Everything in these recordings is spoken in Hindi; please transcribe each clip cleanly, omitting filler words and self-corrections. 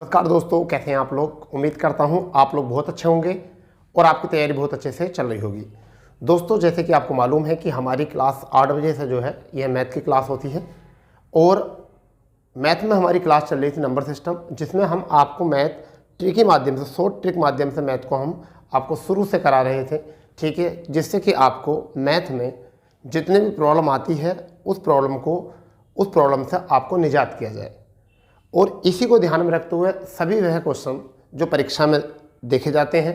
नमस्कार दोस्तों, कैसे हैं आप लोग। उम्मीद करता हूं आप लोग बहुत अच्छे होंगे और आपकी तैयारी बहुत अच्छे से चल रही होगी। दोस्तों, जैसे कि आपको मालूम है कि हमारी क्लास 8 बजे से जो है यह मैथ की क्लास होती है और मैथ में हमारी क्लास चल रही थी नंबर सिस्टम, जिसमें हम आपको मैथ ट्रिक के माध्यम से, शॉर्ट ट्रिक माध्यम से मैथ को हम आपको शुरू से करा रहे थे। ठीक है, जिससे कि आपको मैथ में जितने भी प्रॉब्लम आती है उस प्रॉब्लम से आपको निजात किया जाए। और इसी को ध्यान में रखते हुए सभी वह क्वेश्चन जो परीक्षा में देखे जाते हैं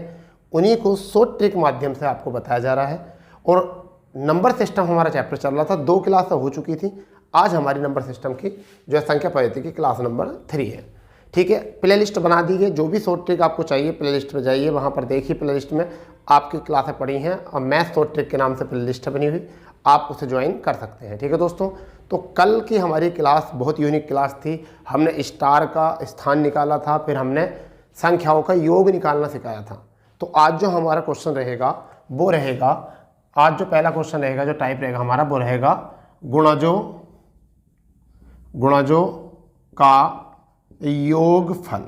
उन्हीं को शॉर्ट ट्रिक माध्यम से आपको बताया जा रहा है। और नंबर सिस्टम हमारा चैप्टर चल रहा था, 2 क्लास हो चुकी थी। आज हमारी नंबर सिस्टम की जो है संख्या पद्धति की क्लास नंबर 3 है। ठीक है, प्ले लिस्ट बना दी है। जो भी शॉर्ट ट्रिक आपको चाहिए प्ले लिस्ट में जाइए, वहाँ पर देखिए प्ले लिस्ट में आपकी क्लासें पड़ी हैं और मैथ शॉर्ट ट्रिक के नाम से प्ले लिस्ट बनी हुई, आप उसे ज्वाइन कर सकते हैं। ठीक है दोस्तों, तो कल की हमारी क्लास बहुत यूनिक क्लास थी। हमने स्टार का स्थान निकाला था, फिर हमने संख्याओं का योग निकालना सिखाया था। तो आज जो हमारा क्वेश्चन रहेगा वो रहेगा, आज जो पहला क्वेश्चन रहेगा, जो टाइप रहेगा हमारा, वो रहेगा गुणजों का योगफल।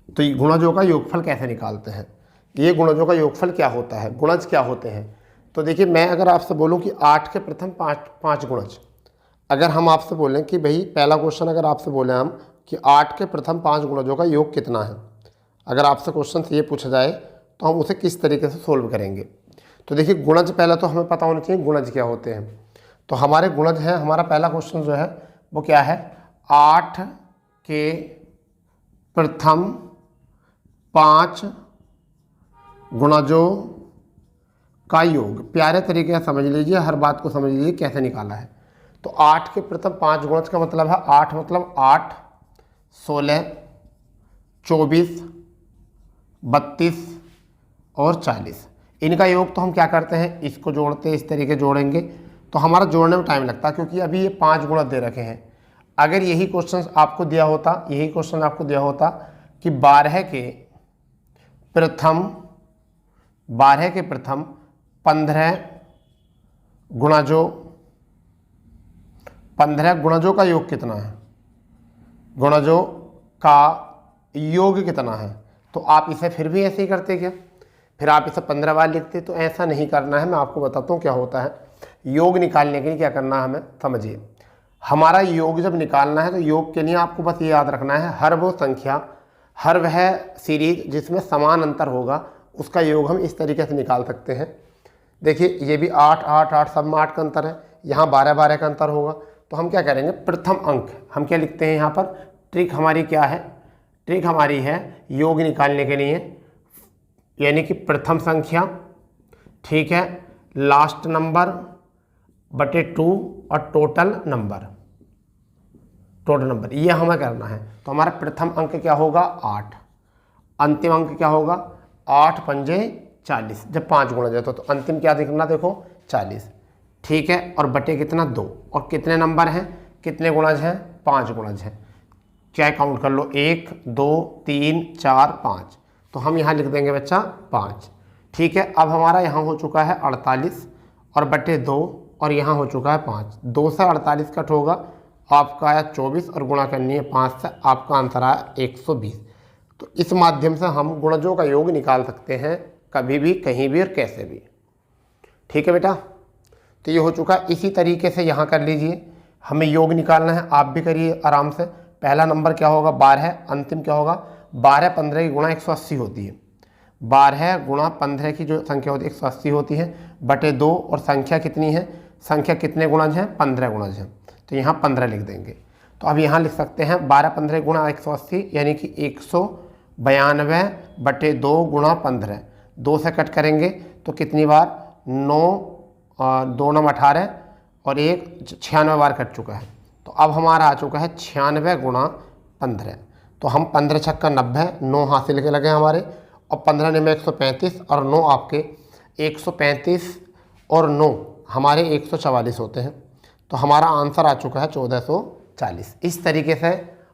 तो ये गुणजों का योगफल कैसे निकालते हैं, ये गुणजों का योगफल क्या होता है, गुणज क्या होते हैं। तो देखिए, मैं अगर आपसे बोलूं कि 8 के प्रथम पाँच गुणज, अगर हम आपसे बोलें कि भाई पहला क्वेश्चन अगर आपसे बोलें हम कि 8 के प्रथम 5 गुणजों का योग कितना है, अगर आपसे क्वेश्चन ये पूछा जाए तो हम उसे किस तरीके से सोल्व करेंगे। तो देखिए, गुणज पहले तो हमें पता होना चाहिए गुणज क्या होते हैं। तो हमारे गुणज हैं, हमारा पहला क्वेश्चन जो है वो क्या है, 8 के प्रथम 5 गुणजों का योग। प्यारे तरीके से समझ लीजिए, हर बात को समझ लीजिए कैसे निकाला है। तो 8 के प्रथम 5 गुणज का मतलब है 8 मतलब 8, 16, 24, 32 और 40। इनका योग तो हम क्या करते हैं, इसको जोड़ते हैं, इस तरीके जोड़ेंगे तो हमारा जोड़ने में टाइम लगता है, क्योंकि अभी ये 5 गुणज दे रखे हैं। अगर यही क्वेश्चन आपको दिया होता कि 12 के प्रथम 15 गुणजों का योग कितना है, गुणजों का योग कितना है, तो आप इसे फिर भी ऐसे ही करते क्या, फिर आप इसे 15 बार लिखते। तो ऐसा नहीं करना है, मैं आपको बताता हूँ क्या होता है। योग निकालने के लिए क्या करना है हमें, समझिए। हमारा योग जब निकालना है तो योग के लिए आपको बस ये याद रखना है, हर वो संख्या, हर वह सीरीज जिसमें समान अंतर होगा उसका योग हम इस तरीके से निकाल सकते हैं। देखिए, ये भी 8, 8, 8, सब में 8 का अंतर है, यहाँ 12, 12 का अंतर होगा। तो हम क्या करेंगे, प्रथम अंक हम क्या लिखते हैं यहाँ पर। ट्रिक हमारी क्या है, ट्रिक हमारी है योग निकालने के लिए, यानी कि प्रथम संख्या, ठीक है, लास्ट नंबर बटे 2 और टोटल नंबर, ये हमें करना है। तो हमारा प्रथम अंक क्या होगा, 8, अंतिम अंक क्या होगा, 8 पंजे 40। जब 5 गुणज है तो अंतिम क्या दिखना, देखो 40, ठीक है। और बटे कितना, 2, और कितने नंबर हैं, कितने गुणज हैं, 5 गुणज हैं। क्या काउंट कर लो, 1, 2, 3, 4, 5। तो हम यहाँ लिख देंगे बच्चा 5, ठीक है। अब हमारा यहाँ हो चुका है 48 और बटे 2, और यहाँ हो चुका है 5। 2 से 48 कट होगा, आपका आया 24 और गुणा करनी है 5 से, आपका आंसर आया 120। तो इस माध्यम से हम गुणजों का योग निकाल सकते हैं, कभी भी, कहीं भी और कैसे भी। ठीक है बेटा, तो ये हो चुका। इसी तरीके से यहाँ कर लीजिए, हमें योग निकालना है, आप भी करिए आराम से। पहला नंबर क्या होगा, 12, अंतिम क्या होगा, 12 15 की गुणा 180 होती है। 12 गुणा 15 की जो संख्या होती है 180 होती है, बटे 2, और संख्या कितनी है, संख्या कितने गुणज हैं, 15 गुणज हैं। तो यहाँ 15 लिख देंगे। तो अब यहाँ लिख सकते हैं 12 15 गुणा 180, यानी कि 192 बटे 2 गुणा 15। 2 से कट करेंगे तो कितनी बार, 9, 2 9 18 और 1 96 बार कट चुका है। तो अब हमारा आ चुका है 96 गुणा 15। तो हम 15 छक्का 90, 9 हासिल के लगे हमारे, और 15 ने में 135 और 9 आपके 135 और 9 हमारे 144 होते हैं। तो हमारा आंसर आ चुका है 1440। इस तरीके से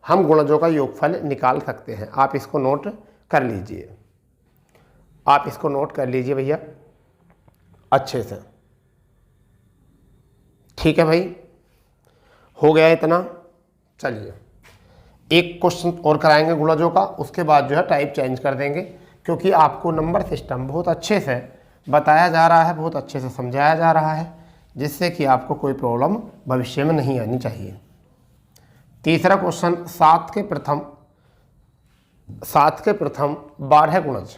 हम गुणजों का योगफल निकाल सकते हैं। आप इसको नोट कर लीजिए, आप इसको नोट कर लीजिए भैया अच्छे से। ठीक है भाई, हो गया इतना। चलिए एक क्वेश्चन और कराएंगे गुणजों का, उसके बाद जो है टाइप चेंज कर देंगे, क्योंकि आपको नंबर सिस्टम बहुत अच्छे से बताया जा रहा है, बहुत अच्छे से समझाया जा रहा है, जिससे कि आपको कोई प्रॉब्लम भविष्य में नहीं आनी चाहिए। तीसरा क्वेश्चन, 7 के प्रथम 12 गुणज,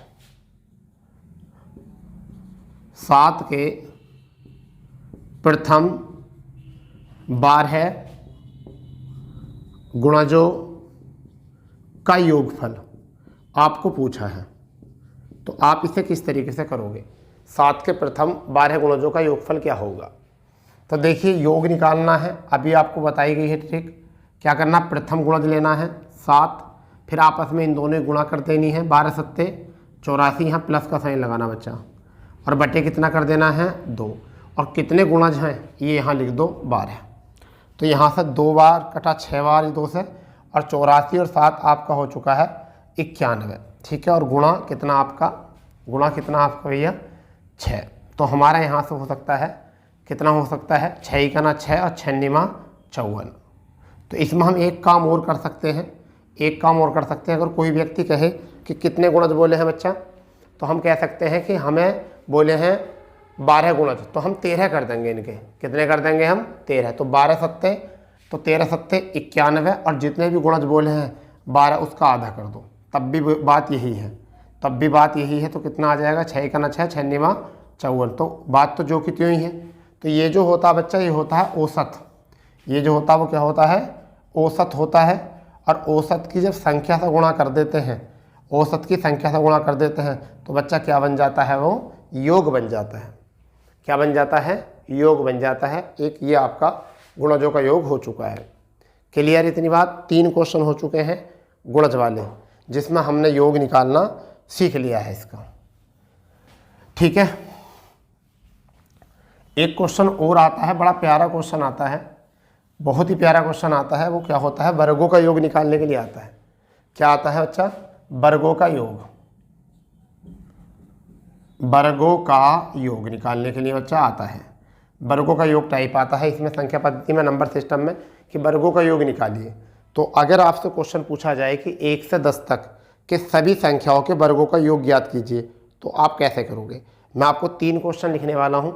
7 के प्रथम 12 गुणजों का योगफल आपको पूछा है, तो आप इसे किस तरीके से करोगे? 7 के प्रथम 12 गुणजों का योगफल क्या होगा? तो देखिए, योग निकालना है, अभी आपको बताई गई है ट्रिक। क्या करना? प्रथम गुणज लेना है 7, फिर आपस में इन दोनों गुणा कर देनी है, 12 सत्ते 84, यहाँ प्लस का साइन लगाना बच्चा, और बटे कितना कर देना है? 2। और कितने गुणज हैं ये यहाँ लिख दो, 12। तो यहाँ से 2 बार कटा, 6 बार 2 से, और 84 और 7 आपका हो चुका है 91। ठीक है, और गुणा कितना आपका भैया? 6। तो हमारा यहाँ से हो सकता है, कितना हो सकता है? 6 ही का ना 6 और 6 निमा 54। तो इसमें हम एक काम और कर सकते हैं, अगर कोई व्यक्ति कहे कि कितने गुणज बोले हैं बच्चा, तो हम कह सकते हैं कि हमें बोले हैं 12 गुणज, तो हम 13 कर देंगे इनके। कितने कर देंगे हम? 13। तो 12 सत्ते, तो 13 सत्ते 91, और जितने भी गुणज बोले हैं 12 उसका आधा कर दो, तब भी बात यही है। तो कितना आ जाएगा? 6 का ना 6, 6 निमा 54। तो बात तो जो कि त्यों ही है। तो ये जो होता है बच्चा, ये होता है औसत। ये जो होता है वो क्या होता है? औसत होता है। और औसत की जब संख्या से गुणा कर देते हैं, तो बच्चा क्या बन जाता है? वो योग बन जाता है। क्या बन जाता है? योग बन जाता है। एक ये आपका गुणजों का योग हो चुका है। क्लियर इतनी बात? 3 क्वेश्चन हो चुके हैं गुणज वाले, जिसमें हमने योग निकालना सीख लिया है इसका। ठीक है, एक क्वेश्चन और आता है, बड़ा प्यारा क्वेश्चन आता है, बहुत ही प्यारा क्वेश्चन आता है। वो क्या होता है? वर्गों का योग निकालने के लिए आता है। क्या आता है बच्चा? वर्गों का योग निकालने के लिए बच्चा आता है। वर्गों का योग टाइप आता है इसमें संख्या पद्धति में, नंबर सिस्टम में, कि वर्गों का योग निकालिए। तो अगर आपसे क्वेश्चन पूछा जाए कि 1 से 10 तक के सभी संख्याओं के वर्गों का योग ज्ञात कीजिए, तो आप कैसे करोगे? मैं आपको 3 क्वेश्चन लिखने वाला हूँ,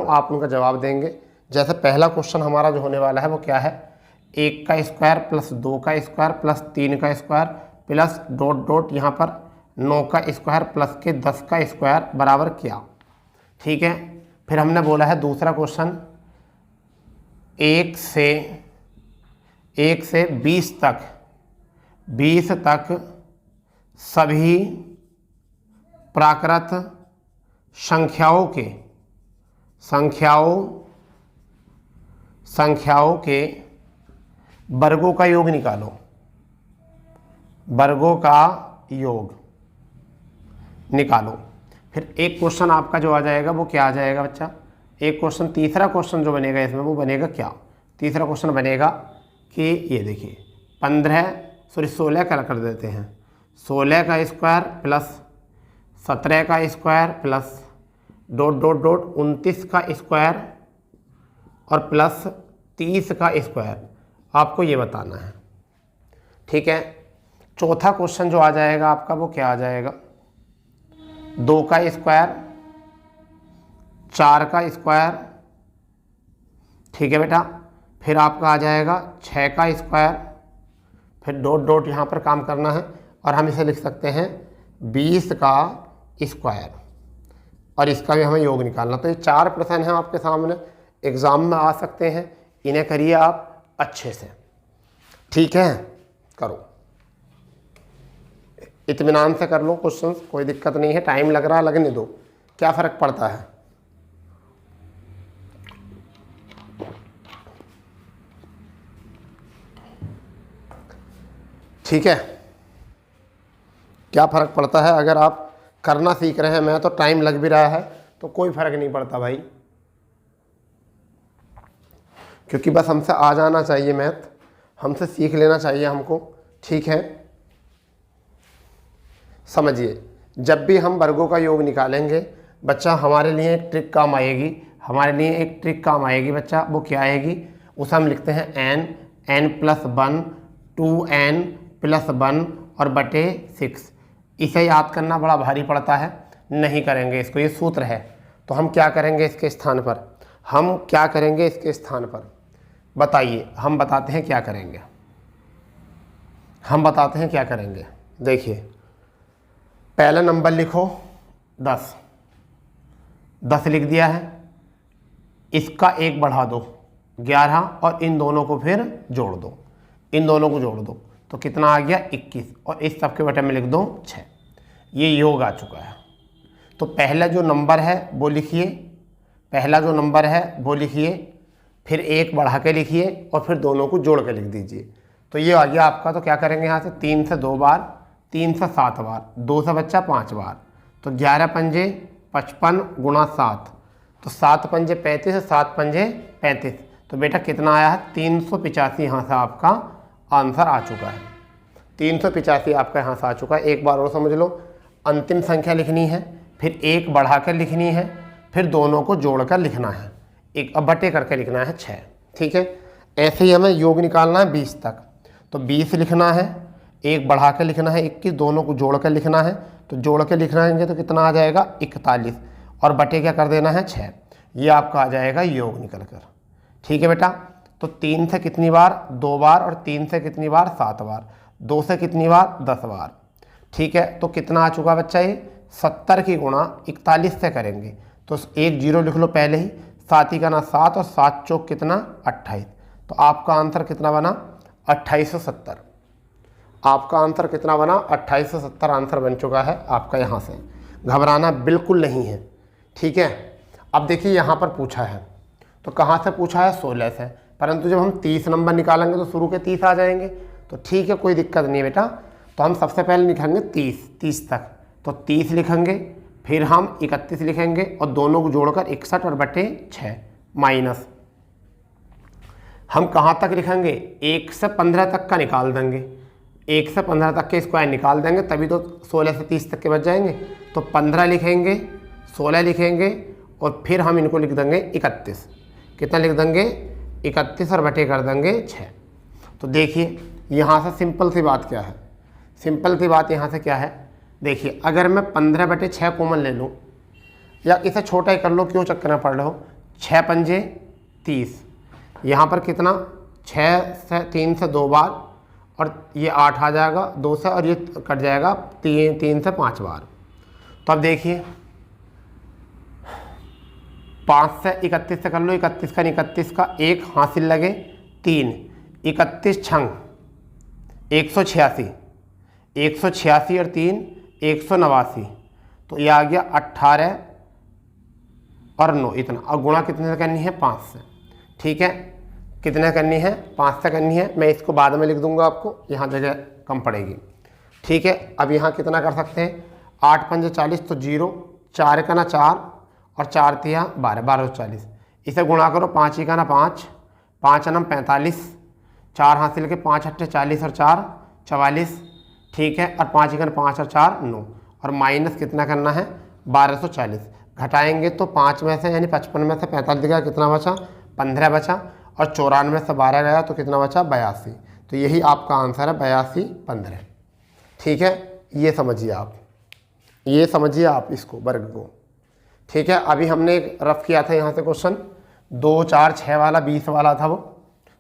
आप उनका जवाब देंगे। जैसे पहला क्वेश्चन हमारा जो होने वाला है वो क्या है? 1 का स्क्वायर प्लस 2 का स्क्वायर प्लस 3 का स्क्वायर प्लस डॉट डॉट यहाँ पर 9 का स्क्वायर प्लस के 10 का स्क्वायर बराबर क्या? ठीक है, फिर हमने बोला है दूसरा क्वेश्चन, 1 से 20 तक सभी प्राकृत संख्याओं के वर्गों का योग निकालो। फिर एक क्वेश्चन आपका जो आ जाएगा वो क्या आ जाएगा बच्चा? एक क्वेश्चन, तीसरा क्वेश्चन जो बनेगा इसमें वो बनेगा क्या? तीसरा क्वेश्चन बनेगा कि ये देखिए 16 का कर देते हैं, 16 का स्क्वायर प्लस 17 का square plus dot dot dot 29 का स्क्वायर और प्लस 30 का स्क्वायर, आपको ये बताना है। ठीक है, चौथा क्वेश्चन जो आ जाएगा आपका वो क्या आ जाएगा? 2 का स्क्वायर, 4 का स्क्वायर, ठीक है बेटा, फिर आपका आ जाएगा 6 का स्क्वायर, फिर डॉट डॉट यहाँ पर काम करना है, और हम इसे लिख सकते हैं 20 का स्क्वायर, और इसका भी हमें योग निकालना। तो ये 4 प्रश्न हैं आपके सामने, एग्ज़ाम में आ सकते हैं, इन्हें करिए आप अच्छे से। ठीक है, करो, इत्मीनान से कर लो क्वेश्चंस, कोई दिक्कत नहीं है। टाइम लग रहा है, लगने दो, क्या फ़र्क पड़ता है। ठीक है, क्या फ़र्क पड़ता है? अगर आप करना सीख रहे हैं, मैं तो टाइम लग भी रहा है तो कोई फ़र्क नहीं पड़ता भाई, क्योंकि बस हमसे आ जाना चाहिए मैथ, हमसे सीख लेना चाहिए हमको। ठीक है, समझिए, जब भी हम वर्गों का योग निकालेंगे बच्चा, हमारे लिए एक ट्रिक काम आएगी, बच्चा। वो क्या आएगी? उसे हम लिखते हैं n+1 2n + 1 और बटे 6। इसे याद करना बड़ा भारी पड़ता है, नहीं करेंगे इसको, ये सूत्र है। तो हम क्या करेंगे इसके स्थान पर, हम क्या करेंगे इसके स्थान पर, बताइए, हम बताते हैं क्या करेंगे, हम बताते हैं क्या करेंगे। देखिए पहला नंबर लिखो 10, 10 लिख दिया है, इसका 1 बढ़ा दो 11 और इन दोनों को फिर जोड़ दो, इन दोनों को जोड़ दो तो कितना आ गया 21 और इस सब के बटे में लिख दो 6। ये योग आ चुका है। तो पहला जो नंबर है वो लिखिए, पहला जो नंबर है वो लिखिए, फिर 1 बढ़ा के लिखिए और फिर दोनों को जोड़ के लिख दीजिए। तो ये आ गया आपका। तो क्या करेंगे यहाँ से 3 से 2 बार, 3 से 7 बार, 2 से बच्चा 5 बार, तो 11 पंजे 55 गुणा 7, तो 7 पंजे 35, 7 पंजे 35, तो बेटा कितना आया है 385। यहाँ से आपका आंसर आ चुका है, 385 आपका यहाँ से आ चुका है। एक बार और समझ लो, अंतिम संख्या लिखनी है, फिर 1 बढ़ाकर लिखनी है, फिर दोनों को जोड़कर लिखना है, एक बटे करके लिखना है 6। ठीक है, ऐसे ही हमें योग निकालना है 20 तक। तो 20 लिखना है, 1 बढ़ा कर लिखना है 21, दोनों को जोड़ कर लिखना है, तो जोड़ कर लिखना है तो कितना आ जाएगा 41 और बटे क्या कर देना है 6। ये आपका आ जाएगा योग निकल कर। ठीक है बेटा, तो 3 से कितनी बार 2 बार और 3 से कितनी बार 7 बार, 2 से कितनी बार 10 बार। ठीक है, तो कितना आ चुका बच्चा ये 70 की गुणा 41 से करेंगे, तो 1 0 लिख लो पहले ही, 7 ही का ना 7 और 7 चौक कितना 28, तो आपका आंसर कितना बना 2870। आपका आंसर कितना बना 2870 आंसर बन चुका है आपका। यहाँ से घबराना बिल्कुल नहीं है। ठीक है, अब देखिए यहाँ पर पूछा है, तो कहाँ से पूछा है 16 से, परंतु जब हम 30 नंबर निकालेंगे तो शुरू के 30 आ जाएंगे। तो ठीक है, कोई दिक्कत नहीं है बेटा। तो हम सबसे पहले लिखेंगे 30 तक, तो 30 लिखेंगे, फिर हम 31 लिखेंगे और दोनों को जोड़कर 61 और बटे 6 माइनस हम कहाँ तक लिखेंगे 1 से 15 तक का निकाल देंगे, 1 से 15 तक के स्क्वायर निकाल देंगे, तभी तो 16 से 30 तक के बच जाएंगे। तो 15 लिखेंगे, 16 लिखेंगे और फिर हम इनको लिख देंगे 31। कितना लिख देंगे 31 और बटे कर देंगे 6। तो देखिए यहाँ से सिंपल सी बात क्या है, सिंपल सी बात यहाँ से क्या है, देखिए अगर मैं 15 बटे 6 कॉमन ले लूँ, या इसे छोटा ही कर लो, क्यों चक्कर में पड़ रहे हो, 6 पंजे 30, यहाँ पर कितना 6 से 3 से 2 बार और ये 8 आ जाएगा 2 से, और ये कट जाएगा 3 से 5 बार। तो अब देखिए 5 से 31 से कर लो, 31 का 31 का 1 हासिल लगे 3, 31 छंग 186, 186 और 3 189, तो ये आ गया 18 और 9 इतना, और गुणा कितने से करनी है 5 से। ठीक है, कितने करनी है 5 से करनी है, मैं इसको बाद में लिख दूंगा आपको, यहाँ जगह कम पड़ेगी। ठीक है, अब यहाँ कितना कर सकते हैं 8 पंजे 40, तो 0, 4 का ना 4 और 4 तिया 12, 12 40, इसे गुणा करो, 5 ही का ना 5, 5 अनम 45, 4 हासिल के 5 अट्ठे 40 और 4 44। ठीक है, और 5 ही का 5 और 4 9, और माइनस कितना करना है 1240, घटाएंगे तो 5 में से यानी 55 में से 45 गया, कितना बचा 15 बचा, और 94 से 12 गया तो कितना बचा 82। तो यही आपका आंसर है 82 15। ठीक है, ये समझिए आप, ये समझिए आप इसको वर्ग को। ठीक है, अभी हमने एक रफ किया था यहाँ से क्वेश्चन 2 4 6 वाला 20 वाला था वो,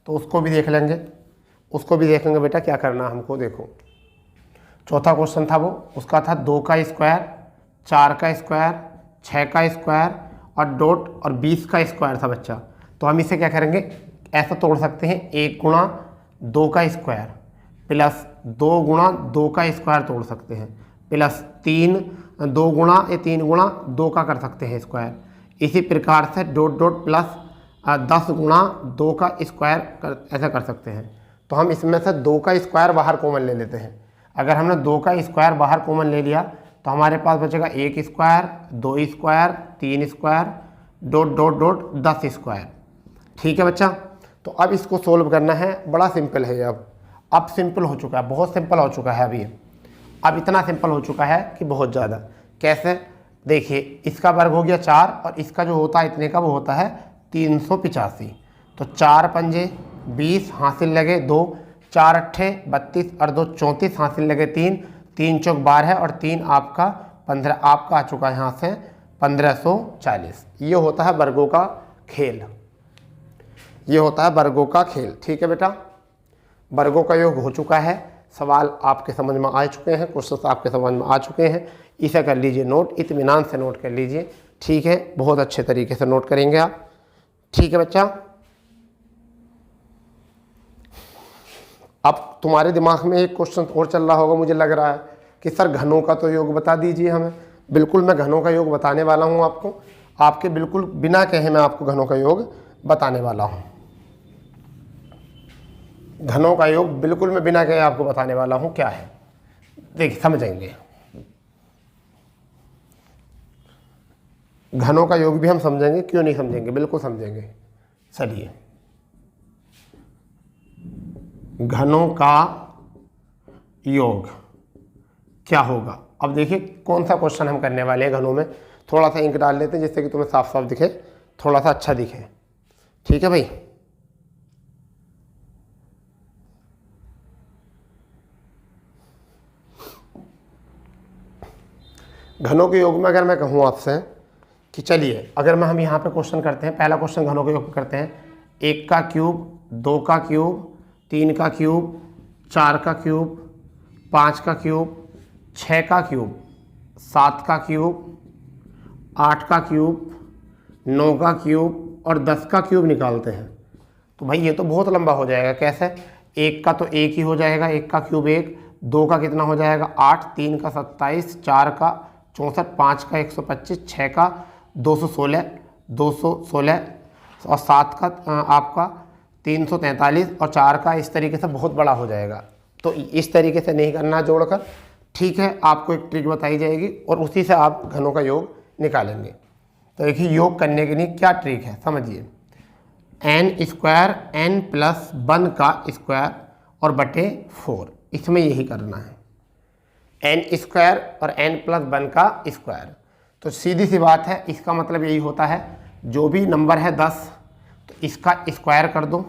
तो उसको भी देख लेंगे, उसको भी देखेंगे बेटा क्या करना हमको। देखो चौथा क्वेश्चन था वो, उसका था 2 का स्क्वायर, 4 का स्क्वायर, 6 का स्क्वायर और डॉट और 20 का स्क्वायर था बच्चा। तो हम इसे क्या करेंगे, ऐसा तोड़ सकते हैं 1 गुणा 2 का स्क्वायर प्लस 2 गुणा 2 का स्क्वायर तोड़ सकते हैं, प्लस 2 गुणा 2 का कर सकते हैं स्क्वायर। इसी प्रकार से डॉट डॉट प्लस 10 गुणा 2 का स्क्वायर ऐसा कर सकते हैं। तो हम इसमें से 2 का स्क्वायर बाहर कॉमन ले लेते हैं। अगर हमने 2 का स्क्वायर बाहर कॉमन ले लिया तो हमारे पास बचेगा 1 square, 2 square, 3 square, dot dot dot 10 square. ठीक है बच्चा, तो अब इसको सोल्व करना है, बड़ा सिंपल है। अब सिंपल हो चुका है, बहुत सिंपल हो चुका है अभी, अब इतना सिंपल हो चुका है कि बहुत ज़्यादा। कैसे, देखिए इसका वर्ग हो गया 4 और इसका जो होता है इतने का वो होता है 385। तो 4 पंजे 20 हासिल लगे 2, 4 अट्ठे 32 और 2 34 हासिल लगे 3, 3 चौक 12 और 3 आपका 15, आपका आ चुका है यहाँ से 1540। ये होता है वर्गों का खेल, ये होता है वर्गों का खेल। ठीक है बेटा, वर्गों का योग हो चुका है, सवाल आपके समझ में आ चुके हैं, क्वेश्चन आपके समझ में आ चुके हैं। इसे कर लीजिए नोट, इत्मीनान से नोट कर लीजिए। ठीक है, बहुत अच्छे तरीके से नोट करेंगे आप। ठीक है बच्चा, अब तुम्हारे दिमाग में एक क्वेश्चन और चल रहा होगा, मुझे लग रहा है कि सर घनों का तो योग बता दीजिए हमें। बिल्कुल मैं घनों का योग बताने वाला हूँ आपको, आपके बिल्कुल बिना कहे मैं आपको घनों का योग बताने वाला हूँ। घनों का योग बिल्कुल मैं बिना कहे आपको बताने वाला हूँ क्या है, देखिए समझेंगे। घनों का योग भी हम समझेंगे, क्यों नहीं समझेंगे, बिल्कुल समझेंगे। चलिए, घनों का योग क्या होगा। अब देखिए कौन सा क्वेश्चन हम करने वाले हैं घनों में। थोड़ा सा इंक डाल लेते हैं जिससे कि तुम्हें साफ साफ दिखे, थोड़ा सा अच्छा दिखे। ठीक है भाई, घनों के योग में अगर मैं कहूँ आपसे कि चलिए अगर हम यहाँ पे क्वेश्चन करते हैं, पहला क्वेश्चन घनों के योग पे करते हैं। 1 का क्यूब, 2 का क्यूब, 3 का क्यूब, 4 का क्यूब, 5 का क्यूब, 6 का क्यूब, 7 का क्यूब, 8 का क्यूब, 9 का क्यूब और 10 का क्यूब निकालते हैं। तो भाई ये तो बहुत लंबा हो जाएगा। कैसे, 1 का तो 1 ही हो जाएगा, 1 का क्यूब 1, 2 का कितना हो जाएगा 8, 3 का 27, 4 का 64, 5 का 125, 6 का 216 और 7 का आपका 343 और 4 का इस तरीके से बहुत बड़ा हो जाएगा। तो इस तरीके से नहीं करना जोड़कर, ठीक है। आपको एक ट्रिक बताई जाएगी और उसी से आप घनों का योग निकालेंगे। तो देखिए योग करने के लिए क्या ट्रिक है समझिए। n स्क्वायर n प्लस 1 का स्क्वायर और बटे 4, इसमें यही करना है। n स्क्वायर और n प्लस 1 का स्क्वायर, तो सीधी सी बात है, इसका मतलब यही होता है जो भी नंबर है 10 तो इसका स्क्वायर कर दो,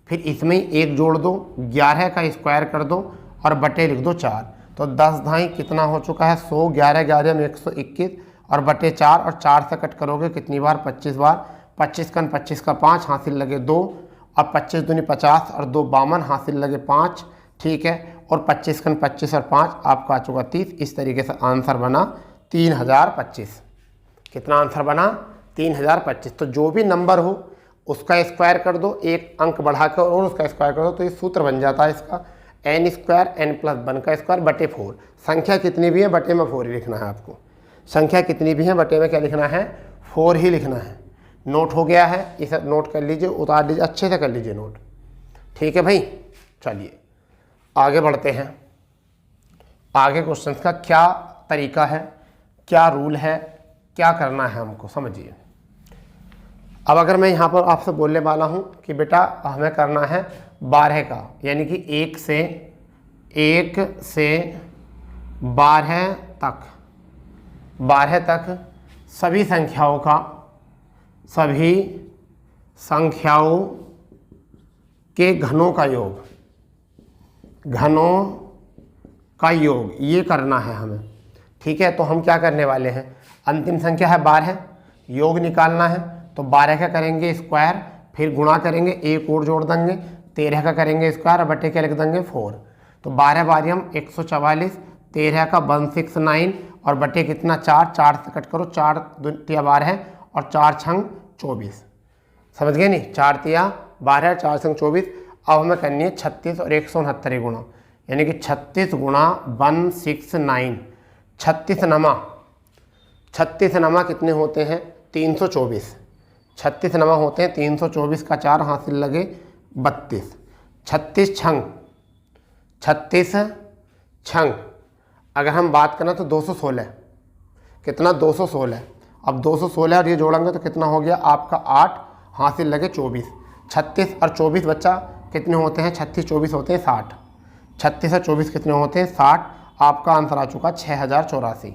फिर इसमें ही 1 जोड़ दो, 11 का स्क्वायर कर दो और बटे लिख दो 4। तो 10 ढाई कितना हो चुका है 100, 11 11 में 121 और बटे 4 और 4 से कट करोगे कितनी बार 25 बार। 25 कन 25 का 5 हासिल लगे 2 और 25 दूनी 50 और 2 52 हासिल लगे 5। ठीक है, और 25 कन 25 और 5 आपका आ चुका 30। इस तरीके से आंसर बना 3025। कितना आंसर बना 3025। तो जो भी नंबर हो उसका स्क्वायर कर दो, एक अंक बढ़ाकर और उसका स्क्वायर कर दो, तो ये सूत्र बन जाता है इसका n स्क्वायर n प्लस 1 का स्क्वायर बटे 4। संख्या कितनी भी है बटे में 4 ही लिखना है आपको। संख्या कितनी भी है बटे में क्या लिखना है 4 ही लिखना है। नोट हो गया है, इसे नोट कर लीजिए, उतार लीजिए, अच्छे से कर लीजिए नोट। ठीक है भाई, चलिए आगे बढ़ते हैं। आगे क्वेश्चन का क्या तरीका है, क्या रूल है, क्या करना है हमको समझिए। अब अगर मैं यहाँ पर आपसे बोलने वाला हूँ कि बेटा हमें करना है 12 का, यानी कि 1 से 12 तक सभी संख्याओं के घनों का योग, ये करना है हमें। ठीक है, तो हम क्या करने वाले हैं, अंतिम संख्या है 12, योग निकालना है। तो 12 का करेंगे स्क्वायर, फिर गुणा करेंगे, एक और जोड़ देंगे, 13 का करेंगे स्क्वायर और बटे के लिख देंगे 4। तो 12 बारियम 144, 13 का 169 और बटे कितना 4, 4 से कट करो, 4 तिया 12 और 4 छंग 24। समझ गए नहीं, 4 तिया 12, 4 छंग 24। अब हमें करनी है 36 और 169 गुणा, यानी कि 36 गुणा 169। 36 नमा कितने होते हैं 324। 36 नमा होते हैं 324 का 4 हासिल लगे 32। 36 छंग अगर हम बात करें तो 216, कितना 216। अब 216 और ये जोड़ेंगे तो कितना हो गया आपका 8 हासिल लगे 24। 36 और 24 बच्चा कितने होते हैं, 36 24 होते हैं 60। 36 और 24 कितने होते हैं 60। आपका आंसर आ चुका 6084।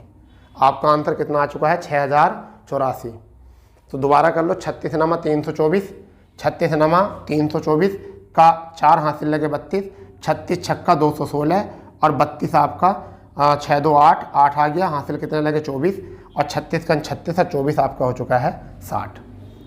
आपका आंसर कितना आ चुका है 6084। तो दोबारा कर लो, 36 नमा 324, 36 नमा 324 का 4 हासिल लगे 32, 36 छक्का 216 और 32 आपका 6 2 8, 8 आ गया, हासिल कितने लगे 24, और 36 का 36 और 24 आपका हो चुका है 60।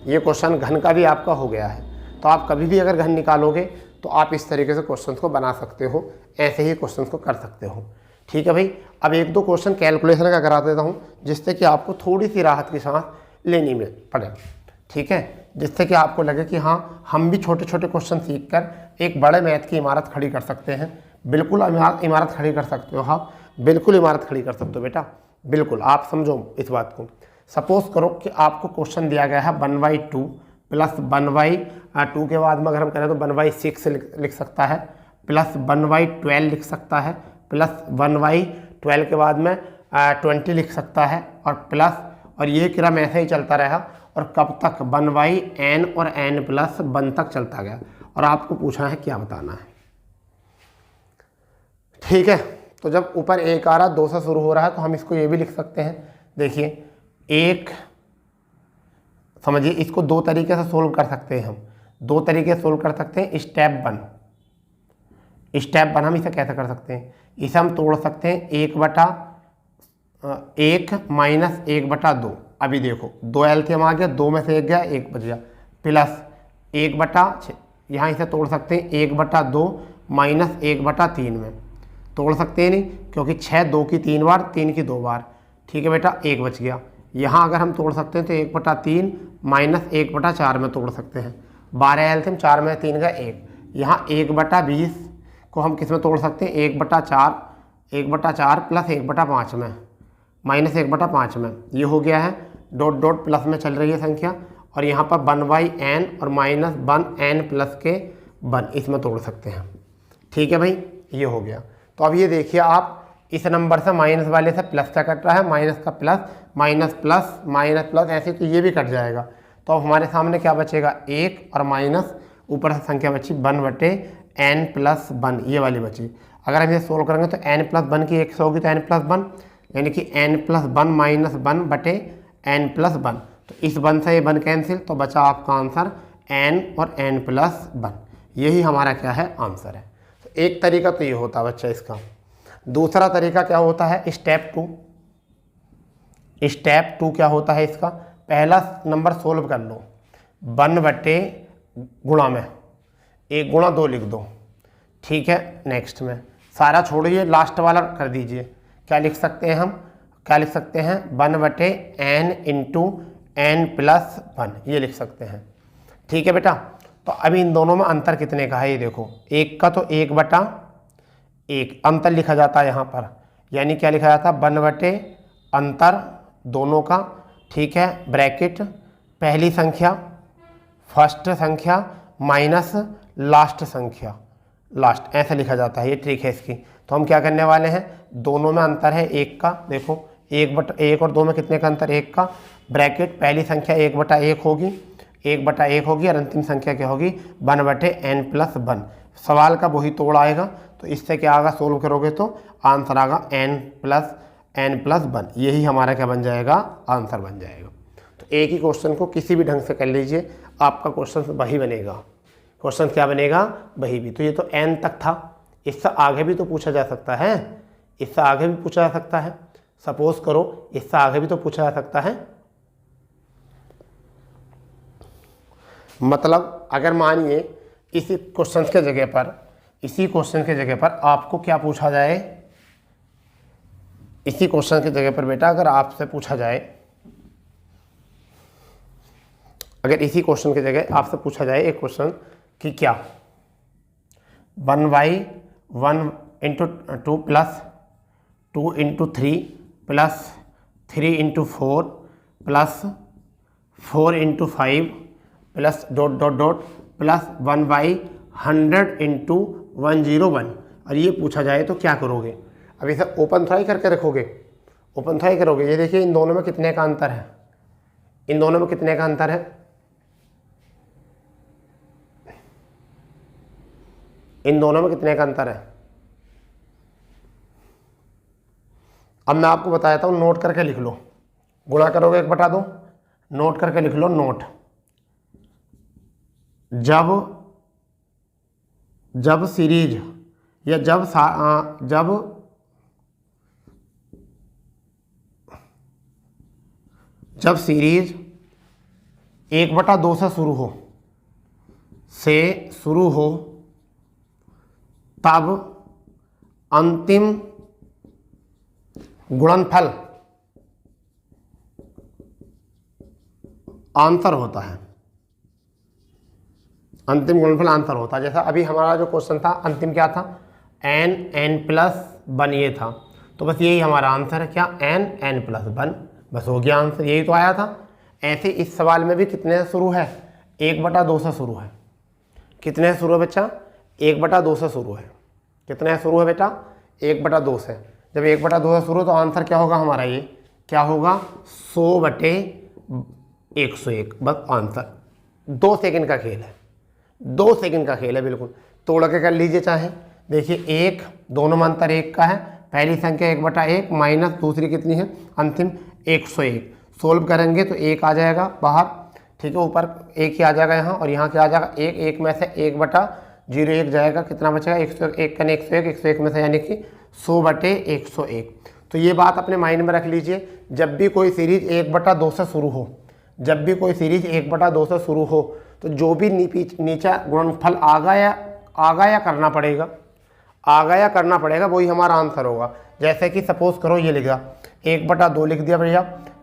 ये क्वेश्चन घन का भी आपका हो गया है। तो आप कभी भी अगर घन निकालोगे तो आप इस तरीके से क्वेश्चन को बना सकते हो, ऐसे ही क्वेश्चन को कर सकते हो। ठीक है भाई। अब एक दो क्वेश्चन कैलकुलेशन का करा देता हूँ, जिससे कि आपको थोड़ी सी राहत की सांस लेनी में पड़े। ठीक है, जिससे कि आपको लगे कि हाँ, हम भी छोटे छोटे क्वेश्चन सीख कर एक बड़े मैथ की इमारत खड़ी कर सकते हैं। बिल्कुल इमारत खड़ी कर सकते हो, हाँ बिल्कुल इमारत खड़ी कर सकते हो बेटा, बिल्कुल। आप समझो इस बात को। सपोज करो कि आपको क्वेश्चन दिया गया है 1/2 प्लस 1/2 के बाद में अगर हम करें तो 1/6 लिख सकता है, प्लस 1/12 लिख सकता है, प्लस 1/12 के बाद में 20 लिख सकता है, और प्लस, और ये क्रम ऐसे ही चलता रहा और कब तक 1/n और n+1 तक चलता गया, और आपको पूछा है क्या बताना है। ठीक है, तो जब ऊपर 1 आ रहा 2 से शुरू हो रहा है तो हम इसको ये भी लिख सकते हैं। देखिए, एक समझिए, इसको दो तरीके से सोल्व कर सकते हैं हम, दो तरीके से सोल्व कर सकते हैं। स्टेप 1 हम इसे कैसे कर सकते हैं, इसे हम तोड़ सकते हैं 1/1 माइनस 1/2। अभी देखो 2 एलसीएम आ गया, 2 में से 1 गया, 1 बच गया, प्लस 1/6, यहाँ इसे तोड़ सकते हैं 1/2 माइनस 1/3 में, तोड़ सकते हैं नहीं, क्योंकि 6 2 की 3 बार, 3 की 2 बार। ठीक है बेटा, 1 बच गया। यहाँ अगर हम तोड़ सकते हैं तो 1/3 माइनस 1/4 में तोड़ सकते हैं। 12 एलसीएम, 4 में 3 का 1, यहाँ 1/20 को हम किस में तोड़ सकते हैं, 1/4 प्लस 1/5 में, माइनस 1/5 में, ये हो गया है। डॉट डॉट प्लस में चल रही है संख्या, और यहाँ पर 1/n और माइनस 1n प्लस के 1 इसमें तोड़ सकते हैं। ठीक है भाई, ये हो गया। तो अब ये देखिए, आप इस नंबर से माइनस वाले से प्लस का कट रहा है, माइनस का plus, minus plus, minus plus, ऐसे तो ये भी कट जाएगा। तो अब हमारे सामने क्या बचेगा, 1 और माइनस, ऊपर से संख्या बची 1/n+1, ये वाली बची। अगर हम इसे सोल्व करेंगे तो n+1 की 1 होगी तो n+1, यानी कि n+1 माइनस 1/n+1। तो इस 1 से ये 1 कैंसिल, तो बचा आपका आंसर n और n+1। यही हमारा क्या है, आंसर है। तो एक तरीका तो ये होता है बच्चा इसका। दूसरा तरीका क्या होता है, स्टेप 2। स्टेप 2 क्या होता है इसका, पहला नंबर सोल्व कर लो, 1/गुणा में 1 गुणा 2 लिख दो। ठीक है, नेक्स्ट में सारा छोड़िए, लास्ट वाला कर दीजिए। क्या लिख सकते हैं हम, क्या लिख सकते हैं, 1/n इंटू n+1, ये लिख सकते हैं। ठीक है बेटा। तो अभी इन दोनों में अंतर कितने का है, ये देखो, 1 का तो 1/1 अंतर लिखा जाता है यहाँ पर, यानी क्या लिखा जाता है, 1/, अंतर दोनों का। ठीक है, ब्रैकेट, पहली संख्या, फर्स्ट संख्या माइनस लास्ट संख्या, लास्ट, ऐसे लिखा जाता है। ये ट्रिक है इसकी। तो हम क्या करने वाले हैं, दोनों में अंतर है 1 का, देखो 1 और 2 में कितने का अंतर, 1 का, ब्रैकेट, पहली संख्या 1/1 होगी, 1/1 होगी, और अंतिम संख्या क्या होगी, 1/n+1। सवाल का वही तोड़ आएगा, तो इससे क्या आएगा, सोल्व करोगे तो आंसर आएगा n+1। यही हमारा क्या बन जाएगा, आंसर बन जाएगा। तो एक ही क्वेश्चन को किसी भी ढंग से कर लीजिए, आपका क्वेश्चन वही बनेगा। क्वेश्चन क्या बनेगा, वही भी। तो ये तो n तक था, इससे आगे भी तो पूछा जा सकता है, इससे आगे भी पूछा जा सकता है। सपोज करो इससे आगे भी तो पूछा जा सकता है। मतलब अगर मानिए इसी क्वेश्चन के जगह पर आपको क्या पूछा जाए, इसी क्वेश्चन की जगह पर बेटा अगर आपसे पूछा जाए, अगर इसी क्वेश्चन की जगह आपसे पूछा जाए एक क्वेश्चन कि क्या 1/1 into 2 plus 2 into 3 plus 3 into 4 plus 4 into 5 plus dot dot dot plus 1/100 into 101, और ये पूछा जाए तो क्या करोगे। अब इसे ओपन थोड़ा ही करके रखोगे, ओपन थोड़ा ही करोगे। ये देखिए इन दोनों में कितने का अंतर है, इन दोनों में कितने का अंतर है, इन दोनों में कितने का अंतर है। अब मैं आपको बताता हूँ, नोट करके लिख लो, गुणा करोगे 1/2, नोट करके लिख लो, नोट। जब सीरीज या जब जब सीरीज 1/2 से शुरू हो तब अंतिम गुणनफल आंतर होता है। अंतिम गुणनफल आंतर होता है। जैसा अभी हमारा जो क्वेश्चन था अंतिम क्या था, n+1 ये था, तो बस यही हमारा आंसर है। क्या, n+1, बस हो गया आंसर, यही तो आया था। ऐसे इस सवाल में भी कितने से शुरू है, 1/2 से शुरू है। कितने से शुरू है बच्चा, 1/2 से शुरू है। कितने से शुरू है बेटा, 1/2 से। जब 1/2 से शुरू तो आंसर क्या होगा हमारा, ये क्या होगा, 100/101, बस आंसर। 2 सेकंड का खेल है, 2 सेकंड का खेल है, बिल्कुल तोड़ के कर लीजिए चाहे। देखिए 1, दोनों में अंतर 1 का है। पहली संख्या 1/1 माइनस दूसरी कितनी है, अंतिम 101। सोल्व करेंगे तो 1 आ जाएगा बाहर, ठीक है, ऊपर 1 ही आ जाएगा यहाँ, और यहाँ क्या आ जाएगा, 1 में से 1/01 जाएगा, कितना बचेगा, 101 का 101, 101 में से यानी कि 100/101। तो ये बात अपने माइंड में रख लीजिए, जब भी कोई सीरीज 1/2 से शुरू हो, जब भी कोई सीरीज 1/2 से शुरू हो, तो जो भी नीचा गुणनफल आगा या करना पड़ेगा, वही हमारा आंसर होगा। जैसे कि सपोज करो ये लिखा 1/2 लिख दिया भैया,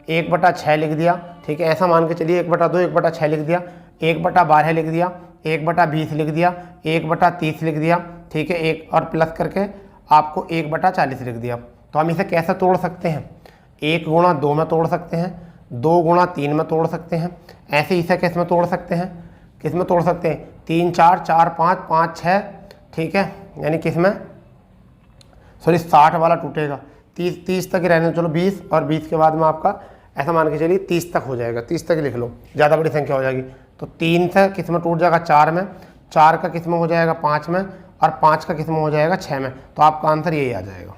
1/6 लिख दिया, ठीक है, ऐसा मान के चलिए 1/2 1/6 लिख दिया, 1/12 लिख दिया, 1/20 लिख दिया, 1/30 लिख दिया, ठीक है, एक और प्लस करके आपको 1/40 लिख दिया। तो हम इसे कैसे तोड़ सकते हैं, 1 गुणा 2 में तोड़ सकते हैं, 2 गुणा 3 में तोड़ सकते हैं। ऐसे इसे किस में तोड़ सकते हैं, 3 4 4 5 5 6, ठीक है, यानी किस में, सॉरी 60 वाला टूटेगा, 30 तक ही रहने, चलो 20, और 20 के बाद में आपका ऐसा मान के चलिए 30 तक हो जाएगा, 30 तक लिख लो, ज़्यादा बड़ी संख्या हो जाएगी। तो 3 से किस में टूट जाएगा, 4 में, 4 का किस में हो जाएगा, 5 में, और 5 का किस में हो जाएगा, 6 में। तो आपका आंसर यही आ जाएगा।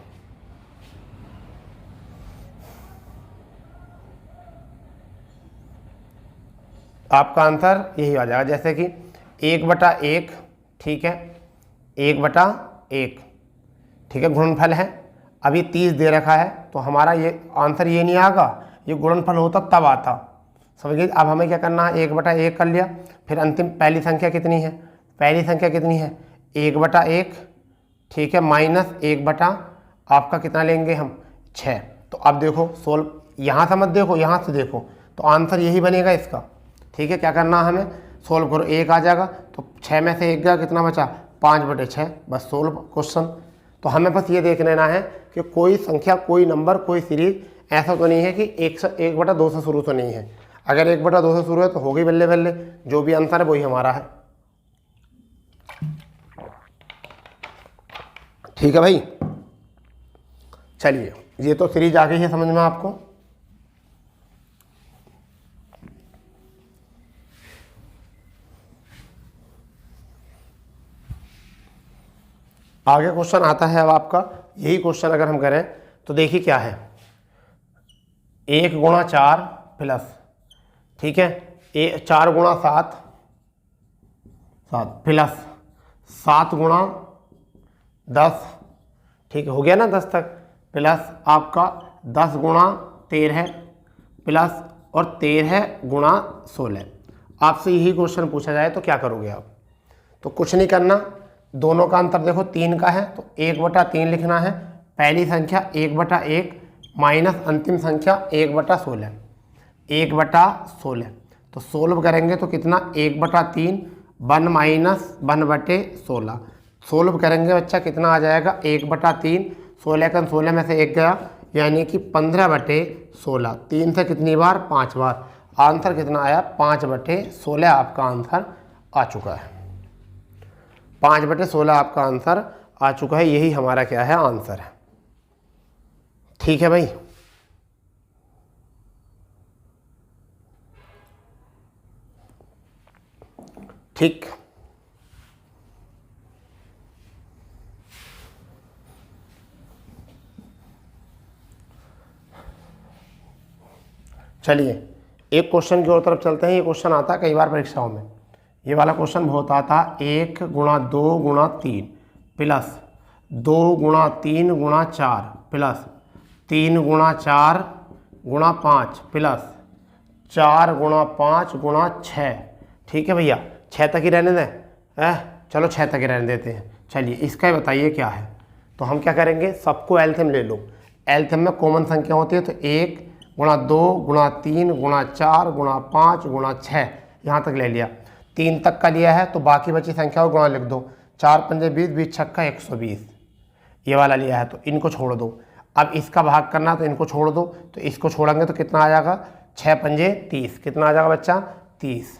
आपका आंसर यही आ जाएगा। जैसे कि 1/1, ठीक है, 1/1, ठीक है, गुणनफल है, अभी 30 दे रखा है, तो हमारा ये आंसर ये नहीं आएगा, ये गुणनफल होता तब आता, समझिए। अब हमें क्या करना है, 1/1 कर लिया, फिर अंतिम पहली संख्या कितनी है, 1/1, ठीक है, माइनस 1 आपका कितना लेंगे हम, 6। तो अब देखो सोल्व, यहाँ से मत देखो, यहाँ से देखो, तो आंसर यही बनेगा इसका, ठीक है। क्या करना है हमें, सोल्व करो, 1 आ जाएगा, तो 6 में से 1 गया, कितना बचा, 5/6, बस सोल्व क्वेश्चन। तो हमें बस ये देख लेना है कि कोई संख्या, कोई नंबर, कोई सीरीज ऐसा तो नहीं है कि 1/2 से शुरू तो नहीं है। अगर 1/2 से शुरू है तो हो गई बल्ले बल्ले, जो भी आंसर है वही हमारा है, ठीक है भाई। चलिए, ये तो सीरीज आ गई है समझ में आपको। आगे क्वेश्चन आता है अब आपका, यही क्वेश्चन अगर हम करें तो देखिए क्या है, 1 गुणा 4 प्लस, ठीक है, 4 गुणा 7 प्लस 7 गुणा 10, ठीक है, हो गया ना 10 तक, प्लस आपका 10 गुणा 13 प्लस और 13 गुणा 16। आपसे यही क्वेश्चन पूछा जाए तो क्या करोगे आप, तो कुछ नहीं करना, दोनों का अंतर देखो 3 का है, तो 1/3 लिखना है। पहली संख्या 1/1 माइनस अंतिम संख्या 1/16, 1/16। तो सोल्व करेंगे तो कितना, 1/3 1 माइनस 1/16। सोल्व करेंगे बच्चा कितना आ जाएगा, 1/3, 16 का 16 में से 1 गया, यानी कि 15/16। 3 से कितनी बार, 5 बार। आंसर कितना आया, 5/16 आपका आंसर आ चुका है। 5/16 आपका आंसर आ चुका है, यही हमारा क्या है, आंसर है, ठीक है भाई। ठीक, चलिए एक क्वेश्चन की ओर तरफ चलते हैं। ये क्वेश्चन आता है कई बार परीक्षाओं में, ये वाला क्वेश्चन बहुत आता है। 1 गुणा 2 गुणा 3 प्लस 2 गुणा 3 गुणा 4 प्लस 3 गुणा 4 गुणा 5 प्लस 4 गुणा 5 गुणा 6। ठीक है भैया, 6 तक ही रहने दें। चलो 6 तक ही रहने देते हैं। चलिए इसका ही बताइए क्या है। तो हम क्या करेंगे, सबको एलसीएम ले लो। एलसीएम में कॉमन संख्या होती है, तो 1 गुणा 2 गुणा 3 गुणा 4 गुणा 5 गुणा 6 यहाँ तक ले लिया। 3 तक का लिया है तो बाकी बची संख्या को गुणा लिख दो। 4 पंजे 20, 20 छक्का 120, ये वाला लिया है तो इनको छोड़ दो। अब इसका भाग करना तो इनको छोड़ दो, तो इसको छोड़ेंगे तो कितना आ जाएगा, 6 पंजे 30, कितना आ जाएगा बच्चा 30।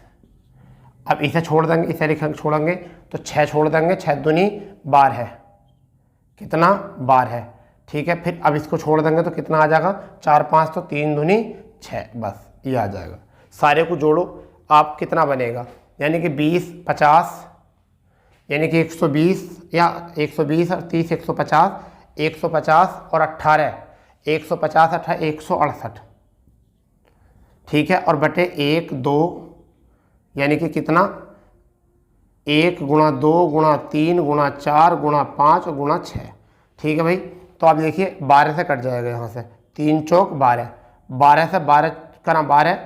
अब इसे छोड़ देंगे, इसे लिखेंगे छोड़ेंगे तो 6 छोड़ देंगे, 6 दूनी 12 है, कितना 12 है। ठीक है, फिर अब इसको छोड़ देंगे तो कितना आ जाएगा, 4 5 तो 3 दूनी 6, बस ये आ जाएगा। सारे को जोड़ो आप, कितना बनेगा, यानी कि 20 50 यानी कि 120 या 120 और 30 150, 150 और 18 150 18 168। ठीक है, और बटे 1 2 यानी कि कितना, 1 गुणा 2 गुणा 3 गुणा 4 गुणा 5 गुणा 6। ठीक है भाई, तो आप देखिए 12 से कट जाएगा यहाँ से, 3 चौक 12, 12 से 12 करा 12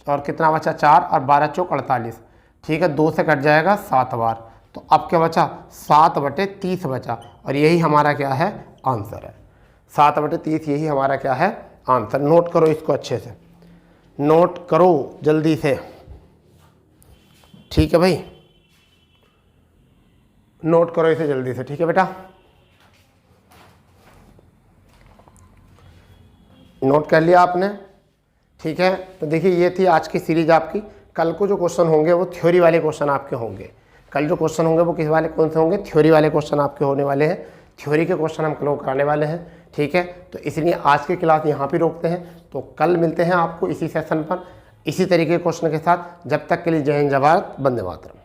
और कितना बचा 4 और 12 चौक 48। ठीक है, 2 से कट जाएगा 7 बार, तो अब क्या बचा 7 बटे 30 बचा, और यही हमारा क्या है आंसर है। 7 बटे 30 यही हमारा क्या है आंसर। नोट करो इसको अच्छे से, नोट करो जल्दी से। ठीक है भाई, नोट करो इसे जल्दी से। ठीक है बेटा, नोट कर लिया आपने। ठीक है, तो देखिए ये थी आज की सीरीज आपकी। कल को जो क्वेश्चन होंगे वो थ्योरी वाले क्वेश्चन आपके होंगे। कल जो क्वेश्चन होंगे वो किस वाले, कौन से होंगे, थ्योरी वाले क्वेश्चन आपके होने वाले हैं। थ्योरी के क्वेश्चन हम कल कराने वाले हैं। ठीक है, तो इसलिए आज की क्लास यहाँ पे रोकते हैं, तो कल मिलते हैं आपको इसी सेशन पर इसी तरीके के क्वेश्चन के साथ। जब तक के लिए जय हिंद, जय भारत, वंदे मातरम।